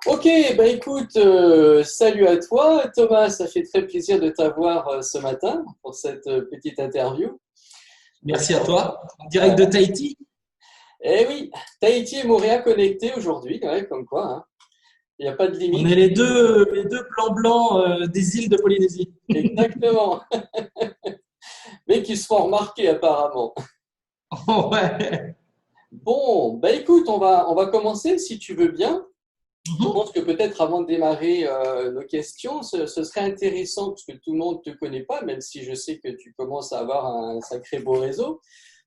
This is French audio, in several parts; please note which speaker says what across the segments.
Speaker 1: Ok, bah écoute, salut à toi Thomas, ça fait très plaisir de t'avoir ce matin pour cette petite interview.
Speaker 2: Merci à
Speaker 1: Aujourd'hui,
Speaker 2: toi. En direct de Tahiti.
Speaker 1: eh oui, Tahiti et Montréal connectés aujourd'hui, ouais, comme quoi, hein. Il n'y a pas de
Speaker 2: On
Speaker 1: limite.
Speaker 2: est les deux blancs des îles de Polynésie.
Speaker 1: Exactement, mais qui se font remarquer apparemment.
Speaker 2: Ouais.
Speaker 1: Bon, bah écoute, on va commencer si tu veux bien. Je
Speaker 2: Mhm.
Speaker 1: pense que peut-être avant de démarrer nos questions, ce serait intéressant, parce que tout le monde ne te connaît pas, même si je sais que tu commences à avoir un sacré beau réseau.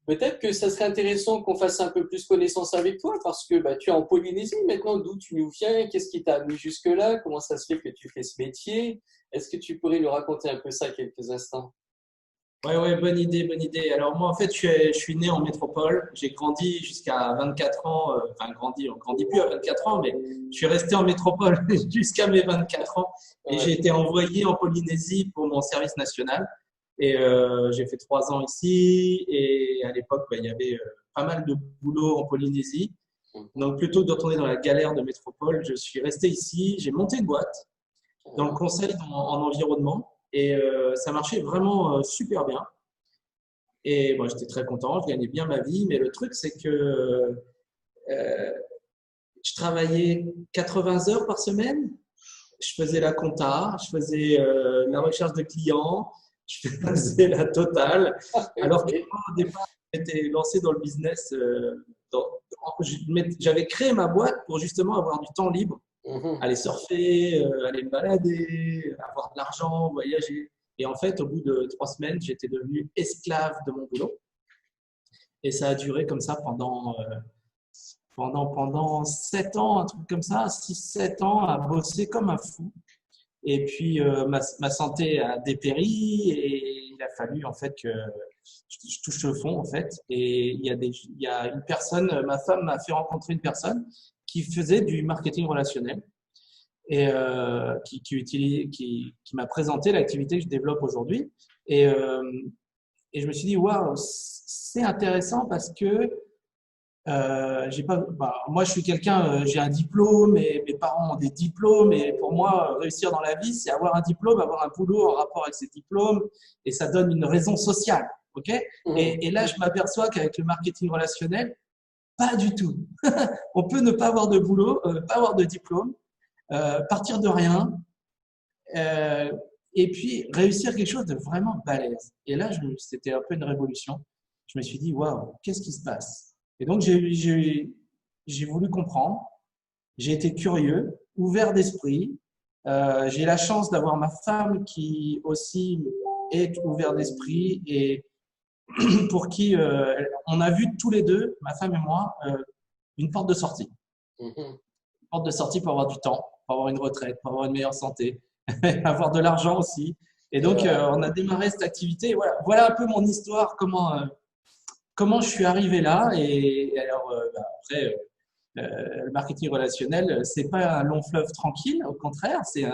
Speaker 1: Peut-être que ça serait intéressant qu'on fasse un peu plus connaissance avec toi, parce que bah, tu es en Polynésie maintenant, d'où tu nous viens, qu'est-ce qui t'a amené jusque-là, comment ça se fait que tu fais ce métier? Est-ce que tu pourrais nous raconter un peu ça quelques instants?
Speaker 2: Ouais, ouais, bonne idée, bonne idée. Alors moi, en fait, je suis né en métropole. J'ai grandi jusqu'à 24 ans. Enfin, grandi, on grandit plus à 24 ans, mais je suis resté en métropole jusqu'à mes 24 ans. Et j'ai
Speaker 1: Ouais.
Speaker 2: été envoyé en Polynésie pour mon service national. Et j'ai fait 3 ans ici. Et à l'époque, bah, il y avait pas mal de boulot en Polynésie.
Speaker 1: Mhm.
Speaker 2: Donc, plutôt que de retourner dans la galère de métropole, je suis resté ici. J'ai monté une boîte dans le
Speaker 1: Carrément.
Speaker 2: conseil en environnement et ça marchait vraiment super bien. Et moi, j'étais très content, je gagnais bien ma vie. Mais le truc, c'est que euh, je travaillais 80 heures par semaine. Je faisais la compta, je faisais la recherche de clients, je faisais la totale. Alors que
Speaker 1: Ok.
Speaker 2: moi, au départ, j'étais lancé dans le business. J'avais créé ma boîte pour justement avoir du temps libre,
Speaker 1: Mhm.
Speaker 2: aller surfer, aller me balader, avoir de l'argent, voyager. Et en fait, au bout de 3 semaines, j'étais devenu esclave de mon boulot. Et ça a duré comme ça pendant 7 ans, un truc comme ça, 6 7 ans, à bosser comme un fou. Et puis, ma santé a dépéri et il a fallu en fait que je touche le fond en fait. Et il y a une personne, ma femme m'a fait rencontrer une personne qui faisait du marketing relationnel et qui m'a présenté l'activité que je développe aujourd'hui. Et, euh, et je me suis dit, waouh, c'est intéressant parce que j'ai pas, bah, moi, je suis quelqu'un, j'ai un diplôme et mes parents ont des diplômes. Et pour moi, réussir dans la vie, c'est avoir un diplôme, avoir un boulot en rapport avec ces diplômes. Et ça donne une raison sociale. OK?
Speaker 1: Mhm.
Speaker 2: Et là, je m'aperçois qu'avec le marketing relationnel, pas du tout. On peut ne pas avoir de boulot, pas avoir de diplôme, partir de rien, euh, et puis réussir quelque chose de vraiment balèze. Et là, c'était un peu une révolution. Je me suis dit, waouh, qu'est-ce qui se passe? Et donc, j'ai voulu comprendre. J'ai été curieux, ouvert d'esprit. J'ai la chance d'avoir ma femme qui aussi est ouverte d'esprit et pour qui on a vu tous les deux, ma femme et moi, une porte de sortie.
Speaker 1: Mhm.
Speaker 2: Une porte de sortie pour avoir du temps, pour avoir une retraite, pour avoir une meilleure santé, avoir de l'argent aussi. Et
Speaker 1: C'est
Speaker 2: donc,
Speaker 1: vrai.
Speaker 2: on a démarré cette activité. Voilà un peu mon histoire, comment je suis arrivé là. Et alors, bah, après, le marketing relationnel, c'est pas un long fleuve tranquille, au contraire, c'est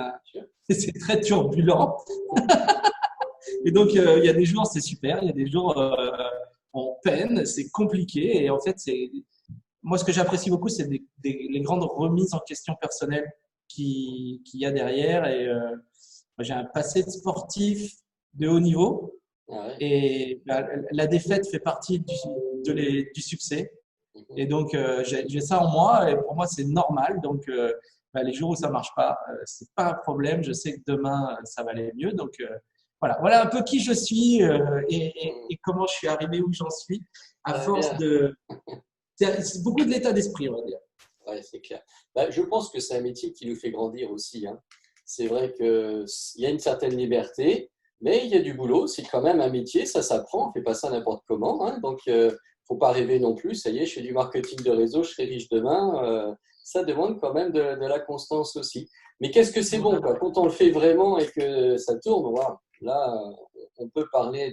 Speaker 2: très turbulent. Et donc, il y a des jours, c'est super, il y a des jours, on peine, c'est compliqué. Et en fait, moi, ce que j'apprécie beaucoup, c'est les grandes remises en question personnelles qu'il y a derrière. Et moi, j'ai un passé de sportif de haut niveau.
Speaker 1: Ah ouais.
Speaker 2: Et bah, la défaite fait partie du succès.
Speaker 1: Mhm.
Speaker 2: Et donc, j'ai ça en moi. Et pour moi, c'est normal. Donc, bah, les jours où ça marche pas, c'est pas un problème. Je sais que demain, ça va aller mieux. Donc, voilà un peu qui je suis
Speaker 1: Mhm.
Speaker 2: et comment je suis arrivé où j'en suis à
Speaker 1: Très
Speaker 2: force
Speaker 1: bien.
Speaker 2: de. C'est beaucoup de l'état d'esprit, on va dire.
Speaker 1: Ouais, c'est clair. Bah, je pense que c'est un métier qui nous fait grandir aussi, hein. C'est vrai qu'il y a une certaine liberté, mais il y a du boulot. C'est quand même un métier, ça s'apprend. On ne fait pas ça n'importe comment, hein. Donc, faut pas rêver non plus. Ça y est, je fais du marketing de réseau, je serai riche demain. Ça demande quand même de la constance aussi. Mais qu'est-ce que c'est bon, quoi.
Speaker 2: Voilà,
Speaker 1: Quand on le fait vraiment et que ça tourne, waouh, là, on peut parler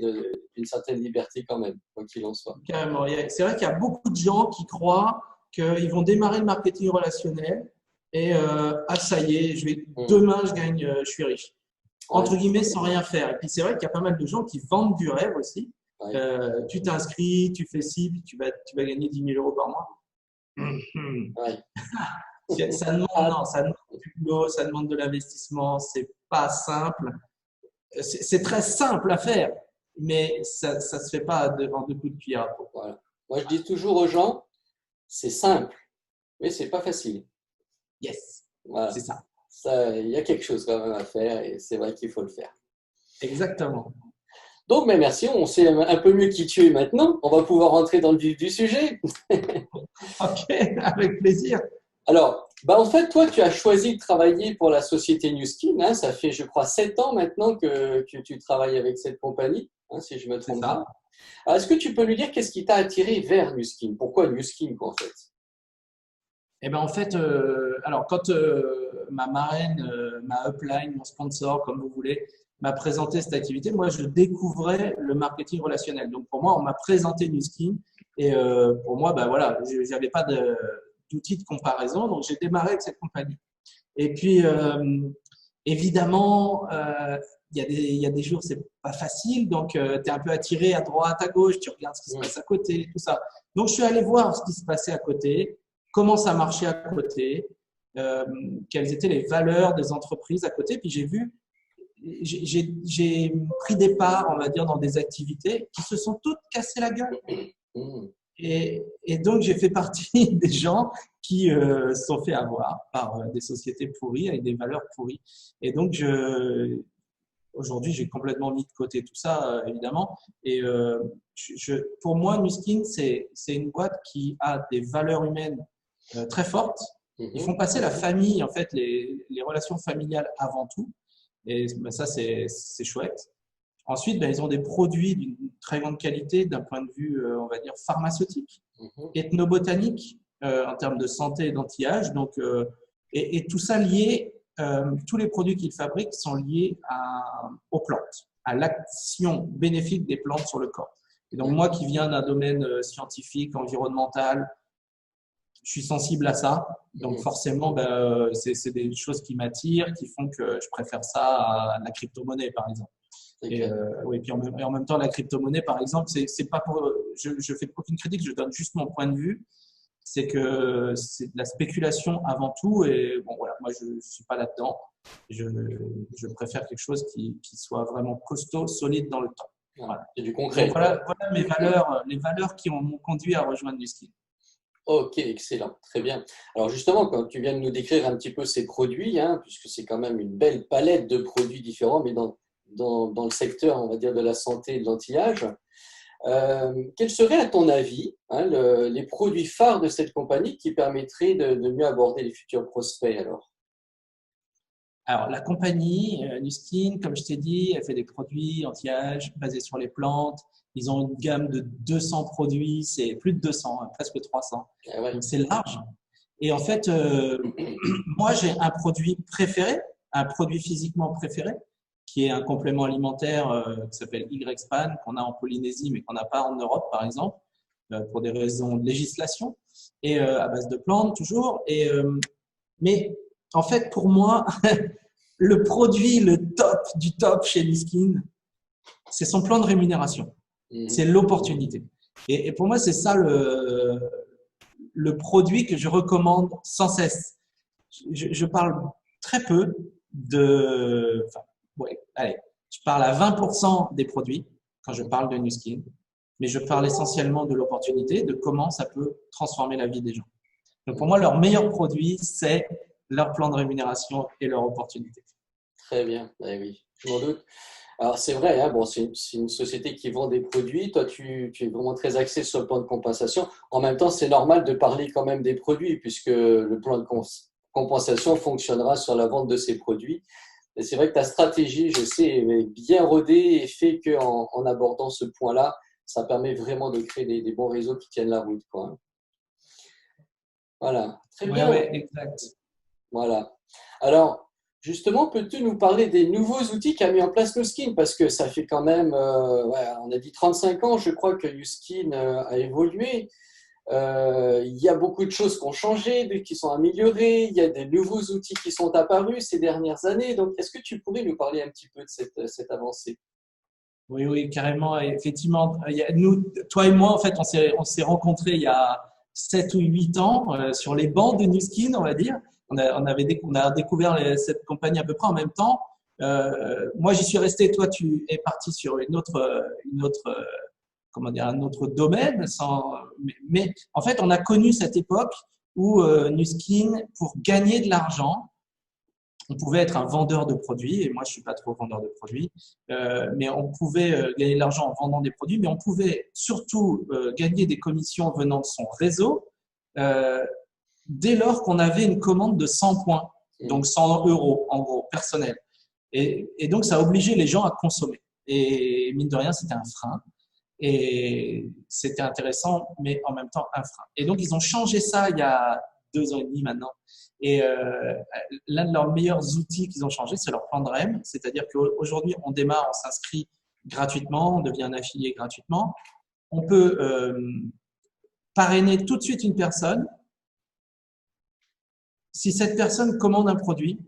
Speaker 1: d'une certaine liberté quand même, quoi qu'il en soit.
Speaker 2: carrément. C'est vrai qu'il y a beaucoup de gens qui croient qu'ils vont démarrer le marketing relationnel et ah ça y est,
Speaker 1: Mhm.
Speaker 2: demain je gagne, je suis riche.
Speaker 1: Ouais,
Speaker 2: Entre guillemets, sans rien faire. Et puis c'est vrai qu'il y a pas mal de gens qui vendent du rêve aussi.
Speaker 1: ouais.
Speaker 2: Tu t'inscris, tu fais ci, puis tu vas gagner 10 000 euros par mois. Mhm.
Speaker 1: Ouais.
Speaker 2: Ça demande, non, ça demande du boulot, ça demande de l'investissement, c'est pas simple. C'est très simple à faire, mais ça se fait pas en deux coups de cuillère à peau.
Speaker 1: Voilà. Moi, je dis toujours aux gens, c'est simple, mais c'est pas facile.
Speaker 2: Yes,
Speaker 1: Voilà.
Speaker 2: c'est ça.
Speaker 1: Ça, il y a quelque chose quand même à faire et c'est vrai qu'il faut le faire.
Speaker 2: Exactement.
Speaker 1: Donc, mais merci, on sait un peu mieux qui tu es maintenant. On va pouvoir rentrer dans le vif du sujet.
Speaker 2: Ok, avec plaisir.
Speaker 1: Alors, bah en fait, toi, tu as choisi de travailler pour la société New Skin, hein. Ça fait, je crois, 7 ans maintenant que tu travailles avec cette compagnie, hein, si je ne me
Speaker 2: C'est
Speaker 1: trompe
Speaker 2: ça.
Speaker 1: pas. Alors, est-ce que tu peux nous dire qu'est-ce qui t'a attiré vers New Skin? Pourquoi New Skin, quoi, en fait?
Speaker 2: Eh ben en fait, alors quand ma marraine, ma upline, mon sponsor, comme vous voulez, m'a présenté cette activité, moi je découvrais le marketing relationnel. Donc pour moi, on m'a présenté Nuskin et pour moi, ben voilà, j'avais pas d'outil de comparaison, donc j'ai démarré avec cette compagnie. Et puis évidemment, il y a des jours c'est pas facile, donc tu es un peu attiré à droite, à gauche, tu regardes ce qui se passe à côté, tout ça. Donc je suis allé voir ce qui se passait à côté, comment ça marchait à côté, euh, quelles étaient les valeurs des entreprises à côté. Puis j'ai vu, j'ai pris des parts, on va dire, dans des activités qui se sont toutes cassées la gueule.
Speaker 1: Mmh.
Speaker 2: Et donc j'ai fait partie des gens qui se sont fait avoir par des sociétés pourries avec des valeurs pourries. Et donc aujourd'hui, j'ai complètement mis de côté tout ça, évidemment. Et pour moi, Nuskin, c'est une boîte qui a des valeurs humaines très fortes. Ils font passer la famille, en fait, les relations familiales avant tout. Et ben, ça, c'est chouette. Ensuite, ben, ils ont des produits d'une très grande qualité d'un point de vue, on va dire, pharmaceutique, ethnobotanique, en termes de santé et d'anti-âge. Donc, et tout ça lié, tous les produits qu'ils fabriquent sont liés aux plantes, à l'action bénéfique des plantes sur le corps. Et donc, moi qui viens d'un domaine scientifique, environnemental, je suis sensible à ça. Donc, forcément, ben, c'est des choses qui m'attirent, qui font que je préfère ça à la crypto-monnaie, par exemple. Et, oui, puis en même temps, la crypto-monnaie, par exemple, c'est pas pour, je fais aucune critique, je donne juste mon point de vue. C'est que c'est de la spéculation avant tout. Et bon, voilà, moi, je ne suis pas là-dedans. Je préfère quelque chose qui soit vraiment costaud, solide dans le temps.
Speaker 1: Voilà. C'est du concret.
Speaker 2: Donc, voilà mes valeurs, les valeurs qui m'ont conduit à rejoindre Nuskin.
Speaker 1: Ok, excellent, très bien. Alors justement, quand tu viens de nous décrire un petit peu ces produits, hein, puisque c'est quand même une belle palette de produits différents, mais dans le secteur, on va dire, de la santé et de l'anti-âge, quels seraient, à ton avis, hein, les produits phares de cette compagnie qui permettraient de mieux aborder les futurs prospects alors?
Speaker 2: Alors, la compagnie, Nuskin, comme je t'ai dit, elle fait des produits anti-âge basés sur les plantes. Ils ont une gamme de 200 produits, c'est plus de 200, hein, presque 300.
Speaker 1: Ah ouais.
Speaker 2: Donc, c'est large. Et en fait, moi, j'ai un produit préféré, un produit physiquement préféré, qui est un complément alimentaire qui s'appelle Y-Span, qu'on a en Polynésie, mais qu'on n'a pas en Europe, par exemple, pour des raisons de législation, et à base de plantes, toujours. Mais en fait, pour moi, le produit, le top du top chez Nuskin, c'est son plan de rémunération. C'est l'opportunité. Et pour moi, c'est ça le produit que je recommande sans cesse. Je parle très peu de… Enfin, ouais, allez, je parle à 20% des produits quand je parle de Nuskin, mais je parle essentiellement de l'opportunité, de comment ça peut transformer la vie des gens. Donc pour moi, leur meilleur produit, c'est leur plan de rémunération et leur opportunité.
Speaker 1: Très bien, oui, je m'en doute. Alors c'est vrai, hein, bon, c'est une société qui vend des produits. Toi, tu es vraiment très axé sur le plan de compensation. En même temps, c'est normal de parler quand même des produits puisque le plan de compensation fonctionnera sur la vente de ces produits. Et c'est vrai que ta stratégie, je sais, est bien rodée et fait qu'en abordant ce point-là, ça permet vraiment de créer des bons réseaux qui tiennent la route, quoi. Voilà, très
Speaker 2: Ouais,
Speaker 1: bien.
Speaker 2: ouais, exact.
Speaker 1: Voilà. Alors, justement, peux-tu nous parler des nouveaux outils qu'a mis en place Nuskin? Parce que ça fait quand même, ouais, on a dit 35 ans, je crois que Nuskin a évolué. Il y a beaucoup de choses qui ont changé, qui sont améliorées. Il y a des nouveaux outils qui sont apparus ces dernières années. Donc, est-ce que tu pourrais nous parler un petit peu de cette avancée?
Speaker 2: Oui, oui, carrément. Effectivement, nous, toi et moi, en fait, on s'est rencontrés 7 ou 8 ans sur les bancs de Nu Skin, on va dire. On a découvert cette compagnie à peu près en même temps. Moi, j'y suis resté. Toi, tu es parti sur comment dire, un autre domaine. Mais en fait, on a connu cette époque où Nu Skin, pour gagner de l'argent, on pouvait être un vendeur de produits, et moi je suis pas trop vendeur de produits, mais on pouvait gagner de l'argent en vendant des produits, mais on pouvait surtout gagner des commissions venant de son réseau euh, dès lors qu'on avait une commande de 100 points, donc 100 euros en gros, personnel. Et donc ça obligeait les gens à consommer. Et mine de rien, c'était un frein. Et c'était intéressant, mais en même temps un frein. Et donc ils ont changé ça il y a 2 ans et demi maintenant. Et l'un de leurs meilleurs outils qu'ils ont changé, c'est leur plan de REM. C'est-à-dire qu'aujourd'hui, on démarre, on s'inscrit gratuitement, on devient un affilié gratuitement. On peut parrainer tout de suite une personne. Si cette personne commande un produit,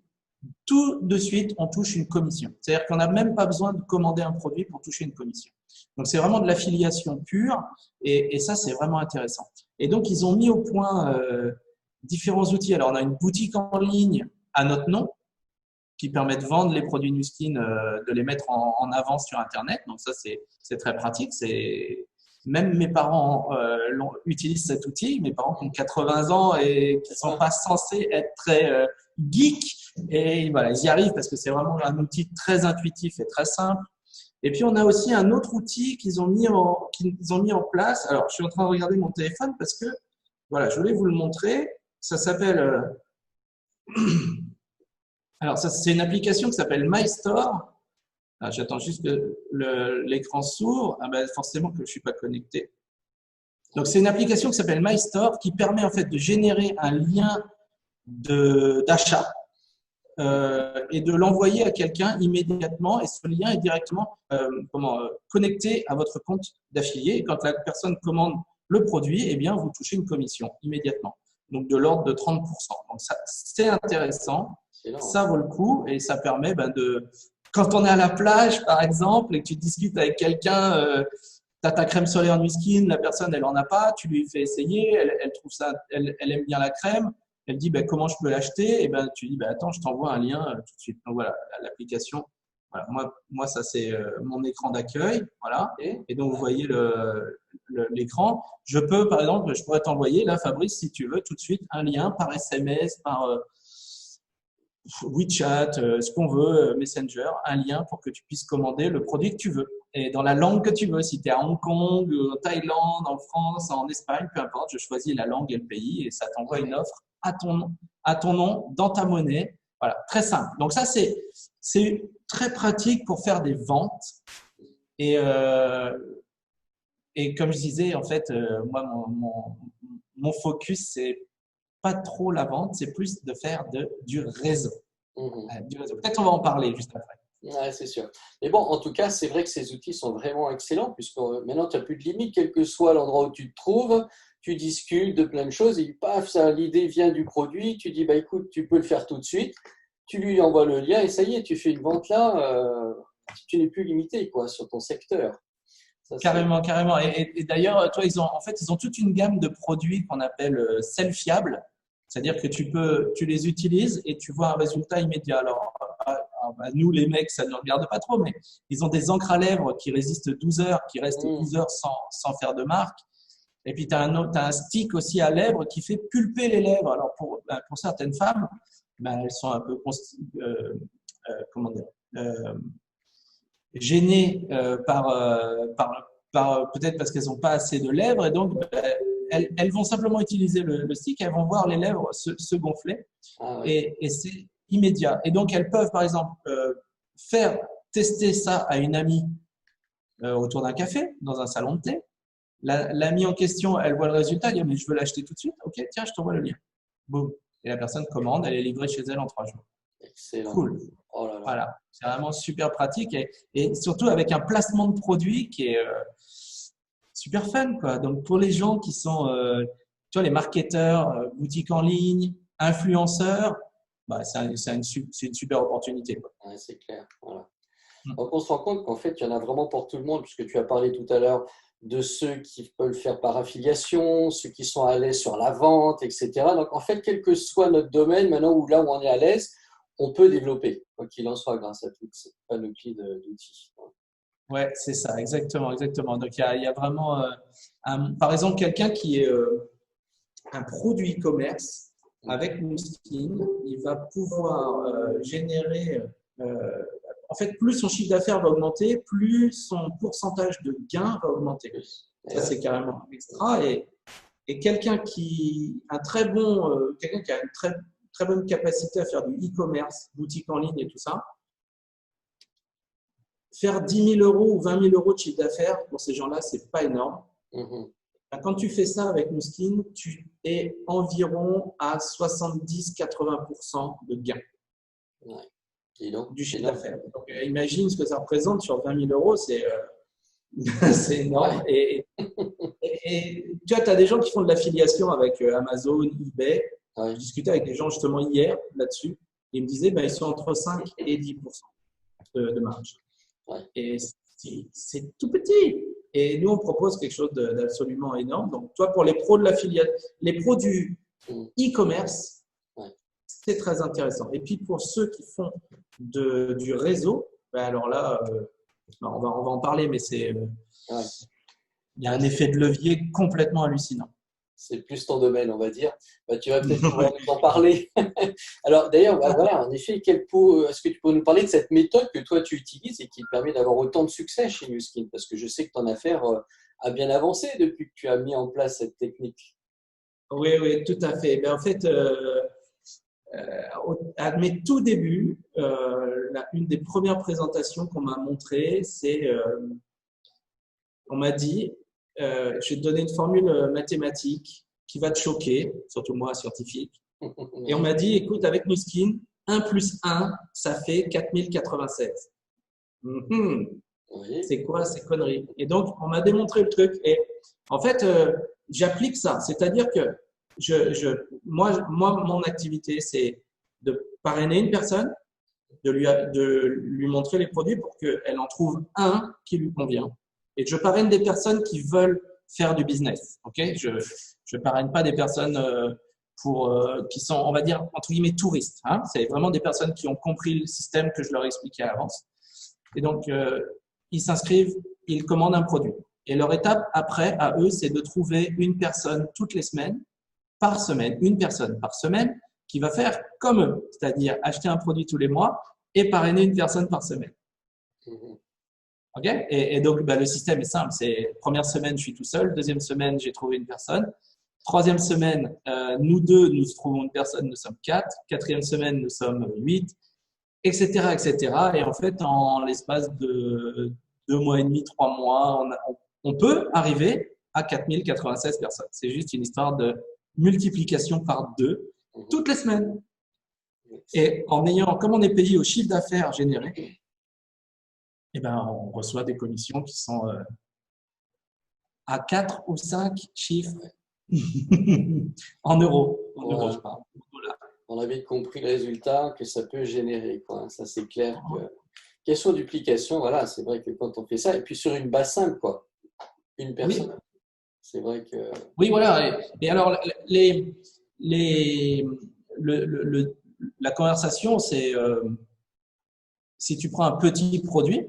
Speaker 2: tout de suite, on touche une commission. C'est-à-dire qu'on n'a même pas besoin de commander un produit pour toucher une commission. Donc, c'est vraiment de l'affiliation pure et ça, c'est vraiment intéressant. Et donc, ils ont mis au point différents outils. Alors, on a une boutique en ligne à notre nom qui permet de vendre les produits Nu Skin, de les mettre en avant sur Internet. Donc, ça, c'est très pratique. Même mes parents utilisent cet outil. Mes parents qui ont 80 ans et qui ne sont pas censés être très geeks. Et voilà, ils y arrivent parce que c'est vraiment un outil très intuitif et très simple. Et puis, on a aussi un autre outil qu'ils ont mis en place. Alors, je suis en train de regarder mon téléphone parce que, voilà, je voulais vous le montrer. Ça s'appelle… Alors, ça, c'est une application qui s'appelle MyStore. J'attends juste que l'écran s'ouvre. Ah ben, forcément que je ne suis pas connecté. Donc, c'est une application qui s'appelle MyStore qui permet en fait de générer un lien d'achat et de l'envoyer à quelqu'un immédiatement. Et ce lien est directement connecté à votre compte d'affilié. Et quand la personne commande le produit, eh bien, vous touchez une commission immédiatement. Donc, de l'ordre de 30%. Donc, ça, c'est intéressant. Ça vaut le coup et ça permet quand on est à la plage, par exemple, et que tu discutes avec quelqu'un, tu as ta crème solaire Nu Skin, la personne, elle en a pas, tu lui fais essayer, elle trouve ça, elle aime bien la crème, elle dit comment je peux l'acheter, et tu dis attends, je t'envoie un lien tout de suite. Donc voilà, l'application. Voilà, moi ça c'est mon écran d'accueil, voilà. Et donc vous voyez l'écran. Je peux par exemple, je pourrais t'envoyer là, Fabrice, si tu veux, tout de suite un lien par SMS, par WeChat, ce qu'on veut, Messenger, un lien pour que tu puisses commander le produit que tu veux et dans la langue que tu veux. Si tu es à Hong Kong, en Thaïlande, en France, en Espagne, peu importe, je choisis la langue et le pays et ça t'envoie une offre à ton nom, dans ta monnaie. Voilà, très simple. Donc ça, c'est très pratique pour faire des ventes. Et comme je disais, en fait, moi, mon focus, c'est pas trop la vente, c'est plus de faire du réseau. Peut-être on va en parler juste après.
Speaker 1: Ouais, c'est sûr. Mais bon, en tout cas, c'est vrai que ces outils sont vraiment excellents puisque maintenant, tu n'as plus de limite, quel que soit l'endroit où tu te trouves, tu discutes de plein de choses et paf, l'idée vient du produit, tu dis, écoute, tu peux le faire tout de suite, tu lui envoies le lien et ça y est, tu fais une vente là, tu n'es plus limité sur ton secteur.
Speaker 2: Ça, carrément. Et d'ailleurs, toi, ils ont toute une gamme de produits qu'on appelle self-fiables. C'est-à-dire que tu les utilises et tu vois un résultat immédiat. Alors, nous, les mecs, ça ne nous regarde pas trop, mais ils ont des encres à lèvres qui résistent 12 heures, qui restent 12 heures sans faire de marque. Et puis, tu as un stick aussi à lèvres qui fait pulper les lèvres. Alors, pour certaines femmes, elles sont un peu, gênées peut-être parce qu'elles n'ont pas assez de lèvres. Et donc, elles vont simplement utiliser le stick, elles vont voir les lèvres se gonfler et c'est immédiat. Et donc, elles peuvent, par exemple, faire tester ça à une amie autour d'un café, dans un salon de thé. L'amie en question, elle voit le résultat, elle dit « mais je veux l'acheter tout de suite. Ok, tiens, je t'envoie le lien. » Boum. Et la personne commande, elle est livrée chez elle en 3 jours.
Speaker 1: Excellent.
Speaker 2: Cool.
Speaker 1: Oh là là.
Speaker 2: Voilà, c'est vraiment super pratique et surtout avec un placement de produit qui est super fun, quoi. Donc, pour les gens qui sont, tu vois, les marketeurs, boutiques en ligne, influenceurs, c'est une super opportunité, quoi.
Speaker 1: Ouais, c'est clair. Voilà. Donc, on se rend compte qu'en fait, il y en a vraiment pour tout le monde, puisque tu as parlé tout à l'heure de ceux qui peuvent le faire par affiliation, ceux qui sont à l'aise sur la vente, etc. Donc, en fait, quel que soit notre domaine, maintenant où là où on est à l'aise, on peut développer, quoi qu'il en soit, grâce à toute cette panoplie d'outils.
Speaker 2: Ouais, c'est ça, exactement, exactement. Donc, il y a vraiment, par exemple, quelqu'un qui est un produit e-commerce avec Mouskin, il va pouvoir générer, euh, en fait, plus son chiffre d'affaires va augmenter, plus son pourcentage de gain va augmenter. Ça, c'est carrément extra. Et quelqu'un quelqu'un qui a une très, très bonne capacité à faire du e-commerce, boutique en ligne et tout ça, faire 10 000 euros ou 20 000 euros de chiffre d'affaires, pour ces gens-là, c'est pas énorme. Quand tu fais ça avec Mouskin, tu es environ à 70-80% de gain du chiffre d'affaires. Donc, imagine ce que ça représente sur 20 000 euros, c'est énorme.
Speaker 1: Ouais.
Speaker 2: Et tu vois, tu as des gens qui font de l'affiliation avec Amazon, eBay. Je discutais avec des gens justement hier là-dessus. Ils me disaient ils sont entre 5 et 10% de marge. Et c'est tout petit. Et nous, on propose quelque chose d'absolument énorme. Donc, toi, pour les pros de l'affiliation, les pros du e-commerce, c'est très intéressant. Et puis, pour ceux qui font du réseau, alors là, on va en parler, mais il y a un effet de levier complètement hallucinant.
Speaker 1: C'est plus ton domaine, on va dire. Tu vas peut-être pouvoir nous en parler. Alors, d'ailleurs, voilà, en effet, est-ce que tu peux nous parler de cette méthode que toi, tu utilises et qui te permet d'avoir autant de succès chez Nuskin? Parce que je sais que ton affaire a bien avancé depuis que tu as mis en place cette technique.
Speaker 2: Oui, oui, tout à fait. En fait, à mes tout débuts, une des premières présentations qu'on m'a montrées, c'est on m'a dit je vais te donner une formule mathématique qui va te choquer, surtout moi, scientifique. Et on m'a dit, écoute, avec Nuskin, 1 plus 1, ça fait 4096. C'est quoi ces conneries? Et donc, on m'a démontré le truc. Et en fait, j'applique ça. C'est-à-dire que moi, mon activité, c'est de parrainer une personne, de lui montrer les produits pour qu'elle en trouve un qui lui convient. Et je parraine des personnes qui veulent faire du business. Okay, je parraine pas des personnes qui sont, on va dire, entre guillemets, touristes. Hein. C'est vraiment des personnes qui ont compris le système que je leur expliquais à l'avance. Et donc, ils s'inscrivent, ils commandent un produit. Et leur étape après, à eux, c'est de trouver une personne toutes les semaines, par semaine, une personne par semaine, qui va faire comme eux, c'est-à-dire acheter un produit tous les mois et parrainer une personne par semaine. Okay, et donc, le système est simple. C'est première semaine, je suis tout seul. Deuxième semaine, j'ai trouvé une personne. Troisième semaine, nous deux, nous trouvons une personne, nous sommes 4. Quatrième semaine, nous sommes 8, etc., etc. Et en fait, en l'espace de 2 mois et demi, 3 mois, on peut arriver à 4096 personnes. C'est juste une histoire de multiplication par 2 toutes les semaines. Et comme on est payé au chiffre d'affaires généré, on reçoit des commissions qui sont à 4 ou 5 chiffres en euros. Je parle.
Speaker 1: On a vite compris le résultat que ça peut générer, quoi. Ça, c'est clair. Question duplication, voilà, c'est vrai que quand on fait ça, et puis sur une base simple, quoi. Une personne. Oui. C'est vrai que…
Speaker 2: Oui, voilà. Et alors, la conversation, c'est si tu prends un petit produit,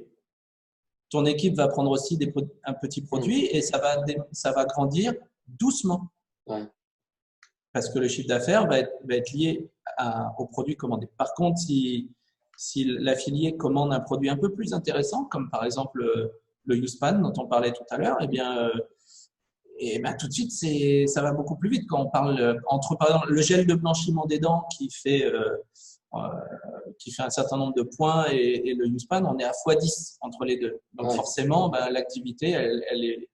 Speaker 2: ton équipe va prendre aussi un petit produit et ça va grandir doucement.
Speaker 1: Ouais.
Speaker 2: Parce que le chiffre d'affaires va être lié au produit commandé. Par contre, si l'affilié commande un produit un peu plus intéressant, comme par exemple le USPAN dont on parlait tout à l'heure, tout de suite, ça va beaucoup plus vite. Quand on parle entre, par exemple, le gel de blanchiment des dents qui fait un certain nombre de points et le USPAN, on est à x10 entre les deux. Donc forcément, l'activité, elle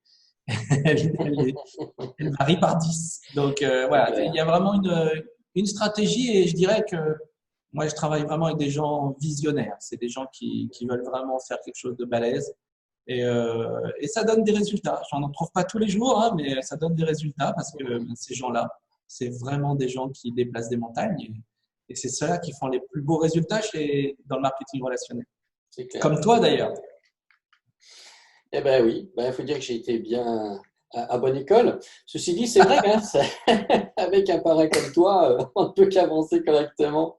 Speaker 2: varie par 10. Donc voilà, il y a vraiment une stratégie et je dirais que moi, je travaille vraiment avec des gens visionnaires. C'est des gens qui veulent vraiment faire quelque chose de balèze. Et ça donne des résultats. J'en trouve pas tous les jours, hein, mais ça donne des résultats parce que ces gens-là, c'est vraiment des gens qui déplacent des montagnes et c'est ceux-là qui font les plus beaux résultats dans le marketing relationnel. Comme toi d'ailleurs.
Speaker 1: Eh ben oui, il faut dire que j'ai été bien à bonne école. Ceci dit, c'est vrai, hein, avec un parrain comme toi, on ne peut qu'avancer correctement.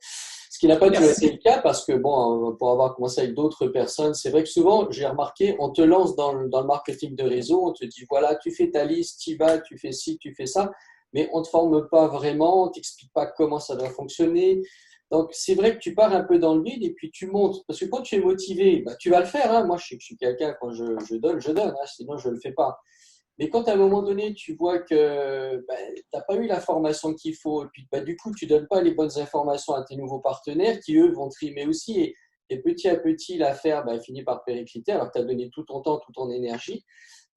Speaker 1: Ce qui n'a pas toujours été
Speaker 2: Merci.
Speaker 1: le cas parce que, bon, pour avoir commencé avec d'autres personnes, c'est vrai que souvent, j'ai remarqué, on te lance dans le marketing de réseau, on te dit, voilà, tu fais ta liste, tu y vas, tu fais ci, tu fais ça, mais on ne te forme pas vraiment, on ne t'explique pas comment ça doit fonctionner. Donc, c'est vrai que tu pars un peu dans le vide et puis tu montes. Parce que quand tu es motivé, bah, tu vas le faire. Hein. Moi, je suis quelqu'un, quand je donne. Hein, sinon, je ne le fais pas. Mais quand à un moment donné, tu vois que bah, tu n'as pas eu la formation qu'il faut, et puis bah, du coup, tu ne donnes pas les bonnes informations à tes nouveaux partenaires qui, eux, vont trimer aussi. Et petit à petit, l'affaire bah, finit par péricliter alors que tu as donné tout ton temps, toute ton énergie.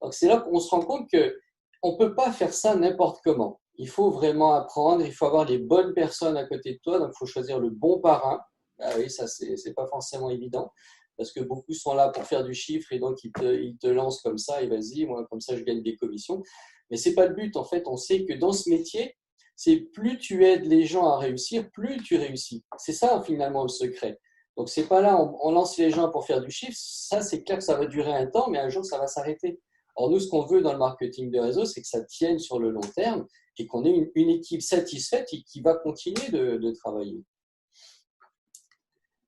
Speaker 1: Donc, c'est là qu'on se rend compte qu'on ne peut pas faire ça n'importe comment. Il faut vraiment apprendre, il faut avoir les bonnes personnes à côté de toi, donc il faut choisir le bon parrain. Ah oui, ça, c'est pas forcément évident, parce que beaucoup sont là pour faire du chiffre et donc ils te lancent comme ça et vas-y, moi, comme ça, je gagne des commissions. Mais c'est pas le but, en fait. On sait que dans ce métier, c'est plus tu aides les gens à réussir, plus tu réussis. C'est ça, finalement, le secret. Donc, c'est pas là, on lance les gens pour faire du chiffre. Ça, c'est clair que ça va durer un temps, mais un jour, ça va s'arrêter. Or, nous, ce qu'on veut dans le marketing de réseau, c'est que ça tienne sur le long terme et qu'on ait une équipe satisfaite et qui va continuer de travailler.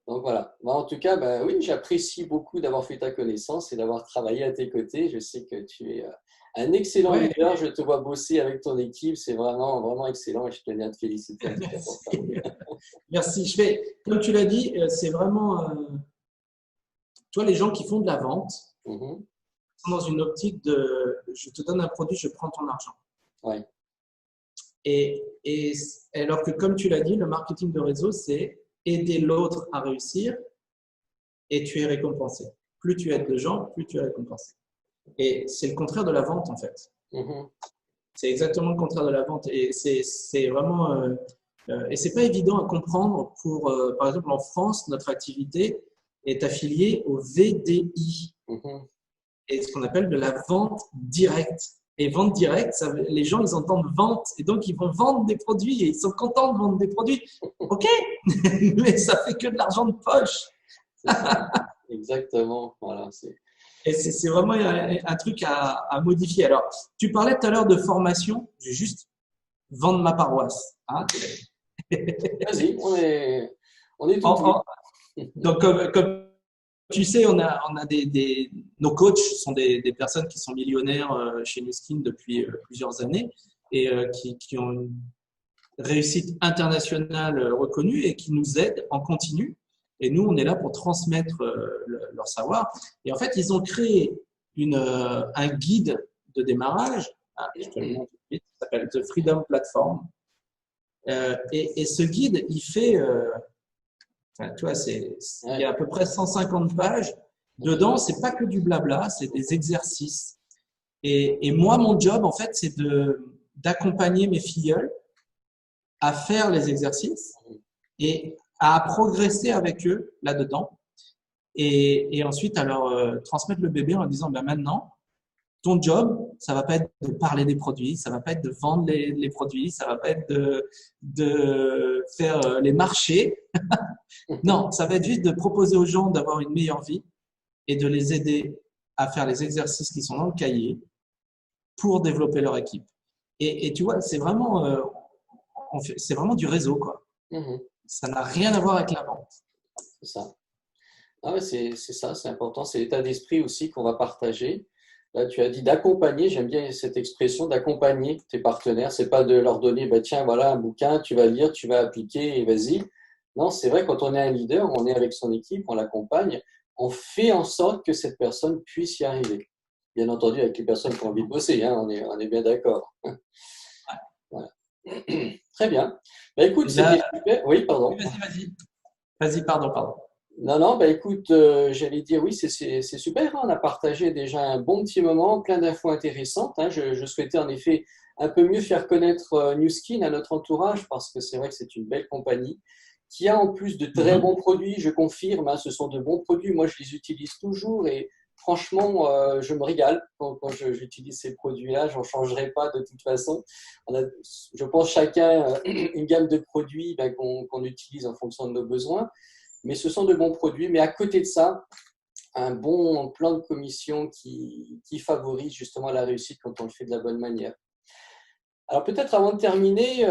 Speaker 1: Donc voilà. Moi, en tout cas, bah, oui, j'apprécie beaucoup d'avoir fait ta connaissance et d'avoir travaillé à tes côtés. Je sais que tu es un excellent
Speaker 2: Ouais,
Speaker 1: leader. Je te vois bosser avec ton équipe. C'est vraiment, vraiment excellent et je tenais à te féliciter en tout cas pour ça.
Speaker 2: merci. Merci. Comme tu l'as dit, c'est vraiment, toi, les gens qui font de la vente
Speaker 1: Mhm.
Speaker 2: sont dans une optique de, je te donne un produit, je prends ton argent.
Speaker 1: Ouais.
Speaker 2: Et alors que, comme tu l'as dit, le marketing de réseau, c'est aider l'autre à réussir et tu es récompensé. Plus tu aides de gens, plus tu es récompensé. Et c'est le contraire de la vente, en fait.
Speaker 1: Mhm.
Speaker 2: C'est exactement le contraire de la vente. Et c'est vraiment. Et c'est pas évident à comprendre pour, par exemple, en France, notre activité est affiliée au VDI,
Speaker 1: Mhm.
Speaker 2: et ce qu'on appelle de la vente directe. Et vente directe, les gens, ils entendent vente, et donc ils vont vendre des produits, et ils sont contents de vendre des produits. OK, mais ça fait que de l'argent de poche.
Speaker 1: C'est ça. Exactement. Voilà.
Speaker 2: Et c'est vraiment un truc à modifier. Alors, tu parlais tout à l'heure de formation, je vais juste vendre ma paroisse. Hein.
Speaker 1: Vas-y, on est tout
Speaker 2: En-
Speaker 1: oui.
Speaker 2: en- donc, comme tu sais, on a nos coachs sont des personnes qui sont millionnaires chez Nuskin depuis plusieurs années et qui ont une réussite internationale reconnue et qui nous aident en continu. Et nous, on est là pour transmettre leur savoir. Et en fait, ils ont créé un guide de démarrage. Ah, je te le montre tout de suite. Ça s'appelle The Freedom Platform. Et ce guide, il fait, enfin, tu vois, il y
Speaker 1: Ouais.
Speaker 2: a à peu près 150 pages. Dedans, c'est pas que du blabla, c'est des exercices. Et moi, mon job, en fait, c'est d'accompagner mes filleuls à faire les exercices et à progresser avec eux là-dedans. Et ensuite, à leur transmettre le bébé en leur disant, ben maintenant, ton job, ça va pas être de parler des produits, ça va pas être de vendre les produits, ça va pas être de faire les marchés. Non, ça va être juste de proposer aux gens d'avoir une meilleure vie et de les aider à faire les exercices qui sont dans le cahier pour développer leur équipe. Et tu vois, c'est vraiment du réseau, quoi.
Speaker 1: Mhm.
Speaker 2: Ça n'a rien à voir avec la vente.
Speaker 1: C'est ça. Ah ouais, c'est ça, c'est important. C'est l'état d'esprit aussi qu'on va partager. Là, tu as dit d'accompagner, j'aime bien cette expression, d'accompagner tes partenaires. C'est pas de leur donner, bah, tiens, voilà un bouquin, tu vas lire, tu vas appliquer et vas-y. Non, c'est vrai, quand on est un leader, on est avec son équipe, on l'accompagne, on fait en sorte que cette personne puisse y arriver. Bien entendu, avec les personnes qui ont envie de bosser, hein, on est bien d'accord. Voilà. Très bien. Bah, écoute,
Speaker 2: Et là,
Speaker 1: c'était super. Oui,
Speaker 2: oui,
Speaker 1: pardon.
Speaker 2: vas-y. Vas-y, pardon, pardon.
Speaker 1: Non, non, bah écoute, j'allais dire oui, c'est super, hein, on a partagé déjà un bon petit moment, plein d'infos intéressantes. Hein. Je souhaitais en effet un peu mieux faire connaître New Skin à notre entourage parce que c'est vrai que c'est une belle compagnie qui a en plus de très
Speaker 2: Mhm.
Speaker 1: bons produits, je confirme, hein, ce sont de bons produits. Moi, je les utilise toujours et franchement, je me régale quand j'utilise ces produits-là. J'en changerai pas de toute façon. On a, je pense chacun une gamme de produits ben, qu'on utilise en fonction de nos besoins. Mais ce sont de bons produits. Mais à côté de ça, un bon plan de commission qui favorise justement la réussite quand on le fait de la bonne manière. Alors peut-être avant de terminer,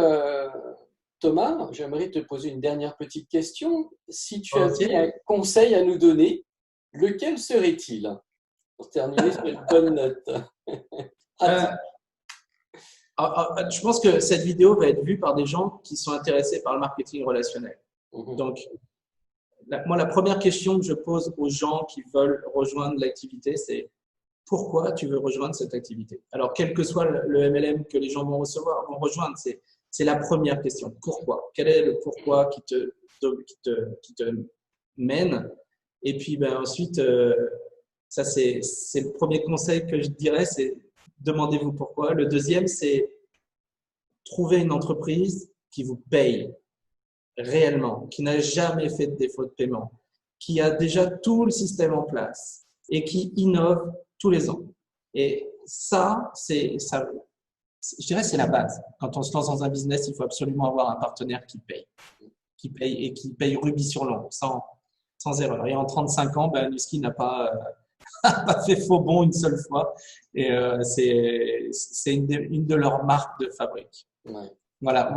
Speaker 1: Thomas, j'aimerais te poser une dernière petite question. Si tu avais un conseil à nous donner, lequel serait-il? Pour terminer sur une bonne note.
Speaker 2: Je pense que cette vidéo va être vue par des gens qui sont intéressés par le marketing relationnel. Donc, moi, la première question que je pose aux gens qui veulent rejoindre l'activité, c'est pourquoi tu veux rejoindre cette activité? Alors, quel que soit le MLM que les gens vont rejoindre, c'est la première question. Pourquoi? Quel est le pourquoi qui te mène? Et puis, ensuite, ça, c'est le premier conseil que je dirais, c'est demandez-vous pourquoi. Le deuxième, c'est trouver une entreprise qui vous paye réellement, qui n'a jamais fait de défaut de paiement, qui a déjà tout le système en place et qui innove tous les ans. Et ça, je dirais, c'est la base. Quand on se lance dans un business, il faut absolument avoir un partenaire qui paye et qui paye rubis sur l'ongle, sans erreur. Et en 35 ans, Nusky n'a pas fait faux bond une seule fois. Et c'est une de leurs marques de fabrique.
Speaker 1: Ouais.
Speaker 2: Voilà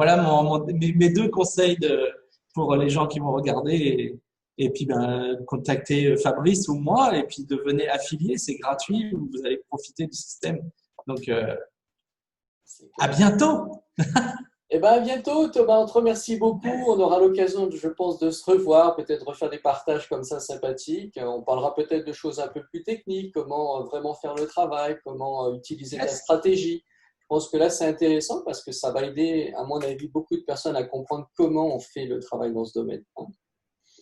Speaker 2: mes deux conseils pour les gens qui vont regarder. Et puis, contactez Fabrice ou moi et puis devenez affilié. C'est gratuit. Vous allez profiter du système. Donc, à bientôt.
Speaker 1: Eh bien, à bientôt, Thomas. On te remercie beaucoup. On aura l'occasion, je pense, de se revoir, peut-être refaire des partages comme ça sympathiques. On parlera peut-être de choses un peu plus techniques, comment vraiment faire le travail, comment utiliser la stratégie. Je pense que là, c'est intéressant parce que ça va aider, à mon avis, beaucoup de personnes à comprendre comment on fait le travail dans ce domaine.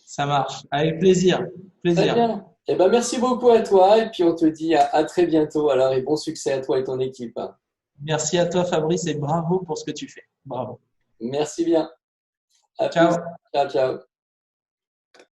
Speaker 2: Ça marche. Avec plaisir.
Speaker 1: Très bien. Eh bien, merci beaucoup à toi et puis on te dit à très bientôt alors et bon succès à toi et ton équipe.
Speaker 2: Merci à toi, Fabrice, et bravo pour ce que tu fais. Bravo.
Speaker 1: Merci bien. À
Speaker 2: Ciao.
Speaker 1: plus. Ciao, ciao.